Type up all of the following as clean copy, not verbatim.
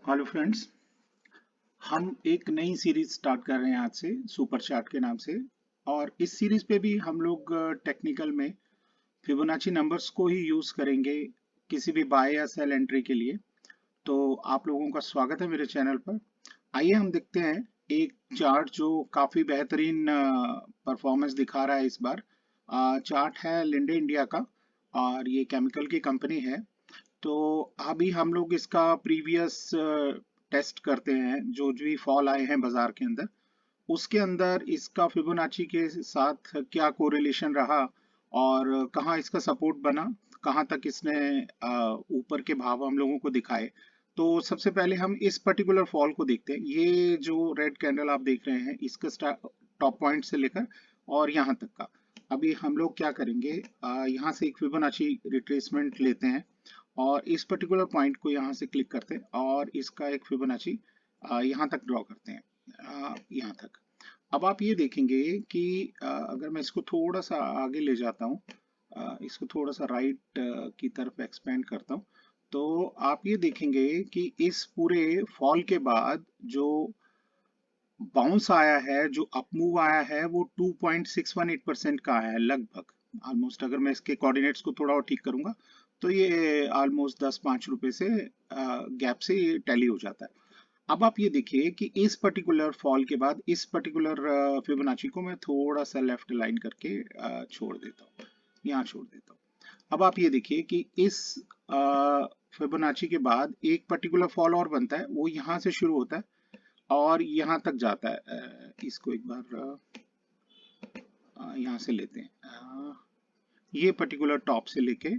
Hello friends. हम एक नई सीरीज स्टार्ट कर रहे हैं आज से सुपर चार्ट के नाम से। और इस सीरीज पे भी हम लोग टेक्निकल में फिबोनाची नंबर्स को ही यूज करेंगे किसी भी बाय या सेल एंट्री के लिए। तो आप लोगों का स्वागत है मेरे चैनल पर। आइए हम देखते हैं एक चार्ट जो काफी बेहतरीन परफॉर्मेंस दिखा रहा है इस बार। चार्ट है लिंडे इंडिया का और ये केमिकल की कंपनी है। तो अभी हम लोग इसका प्रीवियस टेस्ट करते हैं जो भी फॉल आए हैं बाजार के अंदर, उसके अंदर इसका फिबोनाची के साथ क्या कोरिलेशन रहा और कहाँ इसका सपोर्ट बना, कहाँ तक इसने ऊपर के भाव हम लोगों को दिखाए। तो सबसे पहले हम इस पर्टिकुलर फॉल को देखते हैं। ये जो रेड कैंडल आप देख रहे हैं इसका टॉप पॉइंट से लेकर और यहाँ तक का। अभी हम लोग क्या करेंगे, यहाँ से एक फिबोनाची रिट्रेसमेंट लेते हैं और इस पर्टिकुलर पॉइंट को यहाँ से क्लिक करते हैं और इसका एक फिबोनाची यहाँ तक ड्रॉ करते हैं, यहाँ तक। अब आप ये देखेंगे कि अगर मैं इसको थोड़ा सा आगे ले जाता हूँ, इसको थोड़ा सा राइट की तरफ एक्सपेंड करता हूँ, तो आप ये देखेंगे कि इस पूरे फॉल के बाद जो बाउंस आया है, जो अपमूव आया है, वो 2.618% का है लगभग। ऑलमोस्ट अगर मैं इसके कोऑर्डिनेट्स को थोड़ा और ठीक करूंगा तो ये ऑलमोस्ट 10-5 रुपए से गैप से टैली हो जाता है। अब आप ये देखिए कि इस पर्टिकुलर फॉल के बाद इस पर्टिकुलर फिबोनाची को मैं थोड़ा सा लेफ्ट लाइन करके छोड़ देता हूँ, यहाँ छोड़ देता हूँ। अब आप ये देखिए कि इस फिबोनाची के बाद एक पर्टिकुलर फॉल और बनता है, वो यहाँ से शुरू होता है और यहाँ तक जाता है। इसको एक बार यहाँ से लेते हैं, ये पर्टिकुलर टॉप से लेके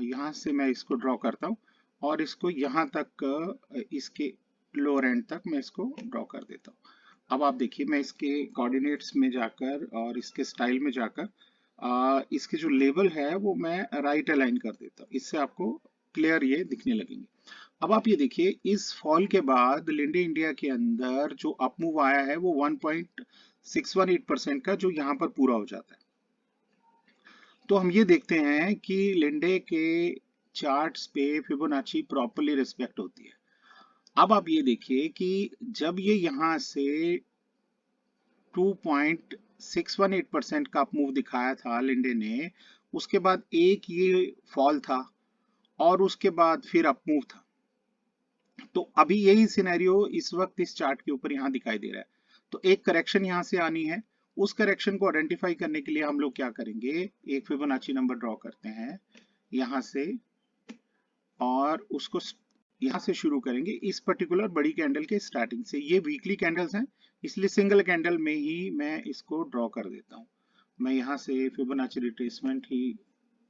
यहाँ से मैं इसको ड्रॉ करता हूँ और इसको यहाँ तक इसके लोअर एंड तक मैं इसको ड्रॉ कर देता हूँ। अब आप देखिए मैं इसके कोऑर्डिनेट्स में जाकर और इसके स्टाइल में जाकर इसके जो लेवल है वो मैं राइट अलाइन कर देता हूँ, इससे आपको क्लियर ये दिखने लगेंगे। अब आप ये देखिए इस फॉल के बाद लिंडे इंडिया के अंदर जो अप मूव आया है वो 1.618% का, जो यहाँ पर पूरा हो जाता है। तो हम ये देखते हैं कि लिंडे के चार्ट्स पे फिबोनाची प्रॉपर्ली रिस्पेक्ट होती है। अब आप ये देखिए कि जब ये यहाँ से 2.618% का अप मूव दिखाया था लिंडे ने, उसके बाद एक ये फॉल था और उसके बाद फिर अप मूव था। तो अभी यही सिनेरियो इस वक्त इस चार्ट के ऊपर यहाँ दिखाई दे रहा है। तो एक करेक्शन यहाँ से आनी है। उस करेक्शन को आइडेंटिफाई करने के लिए हम लोग क्या करेंगे, एक फिबोनाची नंबर ड्रॉ करते हैं यहाँ से और उसको यहाँ से शुरू करेंगे इस पर्टिकुलर बड़ी कैंडल के स्टार्टिंग से। ये वीकली कैंडल्स हैं इसलिए सिंगल कैंडल में ही मैं इसको ड्रॉ कर देता हूँ। मैं यहाँ से फिबोनाची रिट्रेसमेंट ही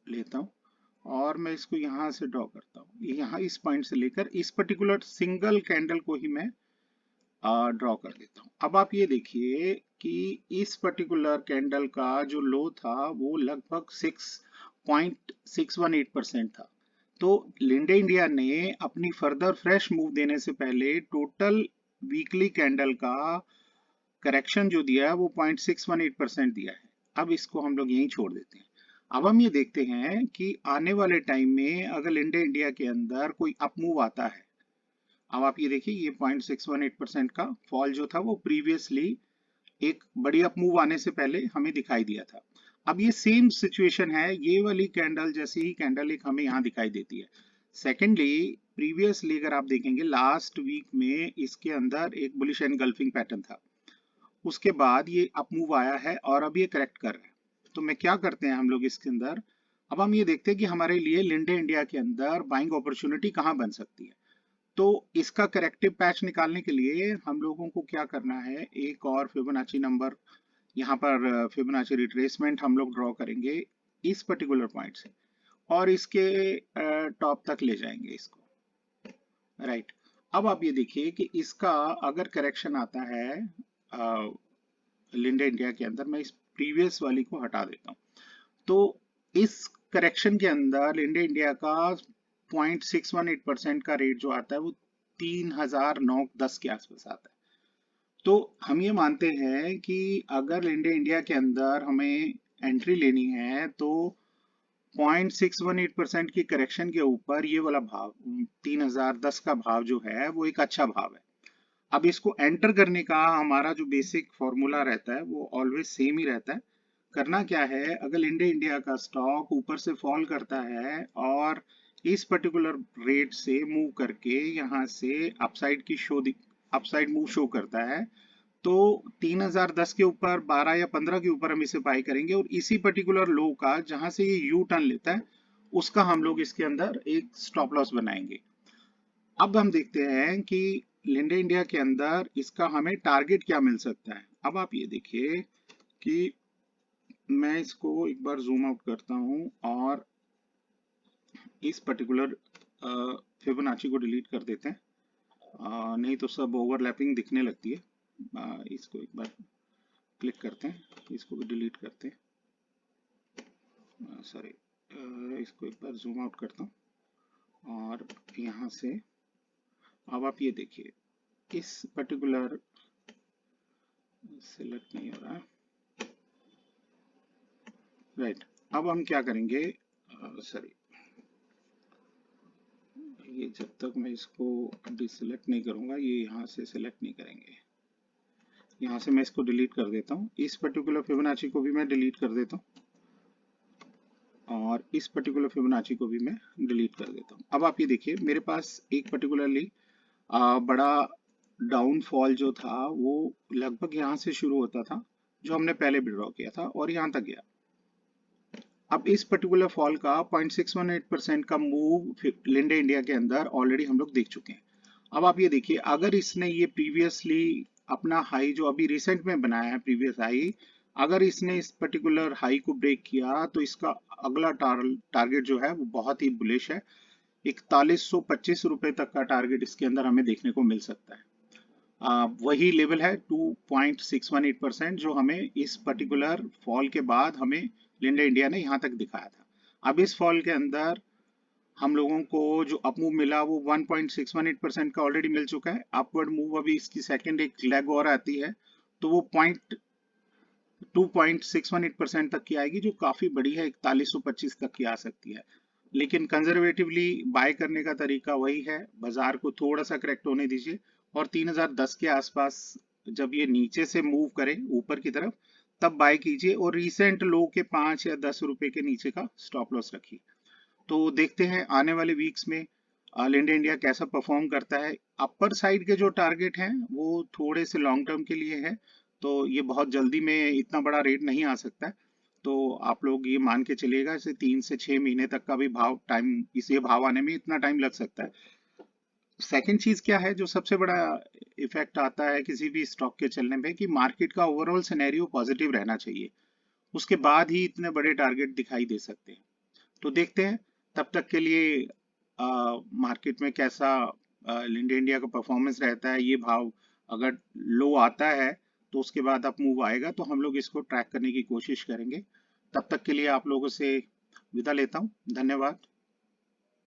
लेता हूँ और मैं इसको यहाँ से ड्रॉ करता हूँ, यहाँ इस पॉइंट से लेकर इस पर्टिकुलर सिंगल कैंडल को ही मैं ड्रॉ कर देता हूँ। अब आप ये देखिए कि इस पर्टिकुलर कैंडल का जो लो था वो लगभग 6.618% था। तो लिंडे इंडिया ने अपनी फर्दर फ्रेश मूव देने से पहले टोटल वीकली कैंडल का करेक्शन जो दिया है वो 0.618% दिया है। अब इसको हम लोग यहीं छोड़ देते हैं। अब हम ये देखते हैं कि आने वाले टाइम में अगर लिंडे इंडिया के अंदर कोई अप मूव आता है, अब आप ये देखिए ये 0.618% का फॉल जो था वो प्रीवियसली एक बड़ी अप मूव आने से पहले हमें दिखाई दिया था। अब ये सेम सिचुएशन है, ये वाली कैंडल जैसी ही कैंडल एक हमें यहाँ दिखाई देती है। सेकेंडली प्रीवियसली अगर आप देखेंगे लास्ट वीक में इसके अंदर एक बुलिश एनगल्फिंग पैटर्न था, उसके बाद ये अप मूव आया है और अब ये करेक्ट कर रहा है। तो मैं क्या करते हैं हम लोग इसके अंदर, अब हम ये देखते हैं कि हमारे लिए लिंडे इंडिया के अंदर बाइंग अपॉर्चुनिटी कहाँ बन सकती है। तो इसका करेक्टिव पैच निकालने के लिए हम लोगों को क्या करना है, एक और फिबोनाची नंबर यहाँ पर फिबोनाची रिट्रेसमेंट हम लोग ड्रॉ करेंगे इस पर्टिकुलर पॉइंट से और इसके टॉप तक ले जाएंगे इसको, राइट। अब आप ये देखिए कि इसका अगर करेक्शन आता है लिंडे इंडिया के अंदर, मैं इस प्रीवियस वाली को हटा देता हूँ। तो इस करेक्शन के अंदर लिंडे इंडिया का 0.618% का रेट जो आता है वो 3,910 के आसपास आता है। तो हम ये मानते हैं कि अगर लिंडे इंडिया के अंदर हमें एंट्री लेनी है तो 0.618% की करेक्शन के ऊपर ये वाला भाव 3010 का भाव जो है वो एक अच्छा भाव है। अब इसको एंटर करने का हमारा जो बेसिक फॉर्मूला रहता है वो ऑलवेज सेम ही रहता है। करना क्या है, अगर इंडिया का स्टॉक ऊपर से फॉल करता है और इस पर्टिकुलर रेट से मूव करके यहाँ से अपसाइड मूव शो करता है, तो 3010 के ऊपर 12 या 15 के ऊपर हम इसे बाय करेंगे और इसी पर्टिकुलर लो का जहां से ये यू टर्न लेता है उसका हम लोग इसके अंदर एक स्टॉप लॉस बनाएंगे। अब हम देखते हैं कि लिंडे इंडिया के अंदर इसका हमें टारगेट क्या मिल सकता है। अब आप ये देखिए कि मैं इसको एक बार जूम आउट करता हूं और इस पर्टिकुलर फिबोनाची को डिलीट कर देते हैं, नहीं तो सब ओवरलैपिंग दिखने लगती है। इसको एक बार क्लिक करते हैं, इसको भी डिलीट करते हैं, सॉरी, इसको एक बार जूम आउट करता हूँ और यहाँ से अब आप ये देखिए इस पर्टिकुलर सिलेक्ट नहीं हो रहा है, राइट। अब हम क्या करेंगे, सॉरी, ये जब तक मैं इसको डिसलेक्ट नहीं करूंगा ये यहाँ से सिलेक्ट नहीं करेंगे। यहाँ से मैं इसको डिलीट कर देता हूँ, इस पर्टिकुलर फिबोनाची को भी मैं डिलीट कर देता हूँ और इस पर्टिकुलर फिबोनाची को भी मैं डिलीट कर देता हूँ। अब आप ये देखिए मेरे पास एक पर्टिकुलरली बड़ा डाउनफॉल जो था वो लगभग यहाँ से शुरू होता था, जो हमने पहले विड्रॉ किया था और यहाँ तक गया। अब इस पर्टिकुलर फॉल का 0.618% का मूव लिंडे इंडिया के अंदर ऑलरेडी हम लोग देख चुके हैं। अब आप ये देखिए अगर इसने ये प्रीवियसली अपना हाई जो अभी रिसेंट में बनाया है प्रीवियस हाई, अगर इसने इस पर्टिकुलर हाई को ब्रेक किया तो इसका अगला टारगेट जो है वो बहुत ही बुलिश है। 4125 रुपए तक का टारगेट इसके अंदर हमें देखने को मिल सकता है। वही लेवल है 2.618% जो हमें इस पर्टिकुलर फॉल के बाद हमें लिंडे इंडिया ने यहाँ तक दिखाया था। अब इस फॉल के अंदर हम लोगों को जो अप मूव मिला वो 1.618% का ऑलरेडी मिल चुका है। अपवर्ड मूव अभी इसकी सेकंड एक लेग और आती है तो वो 2.618% तक की आएगी, जो काफी बड़ी है, 4125 तक की आ सकती है। लेकिन कंजर्वेटिवली बाय करने का तरीका वही है, बाजार को थोड़ा सा करेक्ट होने दीजिए और 3010 के आसपास जब ये नीचे से मूव करे ऊपर की तरफ तब बाय कीजिए और रीसेंट लो के 5 या 10 रुपए के नीचे का स्टॉप लॉस रखिए। तो देखते हैं आने वाले वीक्स में लिंडे इंडिया कैसा परफॉर्म करता है। अपर साइड के जो टारगेट हैं वो थोड़े से लॉन्ग टर्म के लिए है, तो ये बहुत जल्दी में इतना बड़ा रेट नहीं आ सकता है। तो आप लोग ये मान के चलिएगा इसे 3 से 6 महीने तक का भी भाव टाइम, इसे भाव आने में इतना टाइम लग सकता है। सेकंड चीज क्या है जो सबसे बड़ा इफेक्ट आता है किसी भी स्टॉक के चलने में, कि मार्केट का ओवरऑल सिनेरियो पॉजिटिव रहना चाहिए, उसके बाद ही इतने बड़े टारगेट दिखाई दे सकते हैं। तो देखते हैं तब तक के लिए मार्केट में कैसा लिंडे इंडिया का परफॉर्मेंस रहता है। ये भाव अगर लो आता है तो उसके बाद अप मूव आएगा तो हम लोग इसको ट्रैक करने की कोशिश करेंगे। तब तक के लिए आप लोगों से विदा लेता हूँ, धन्यवाद।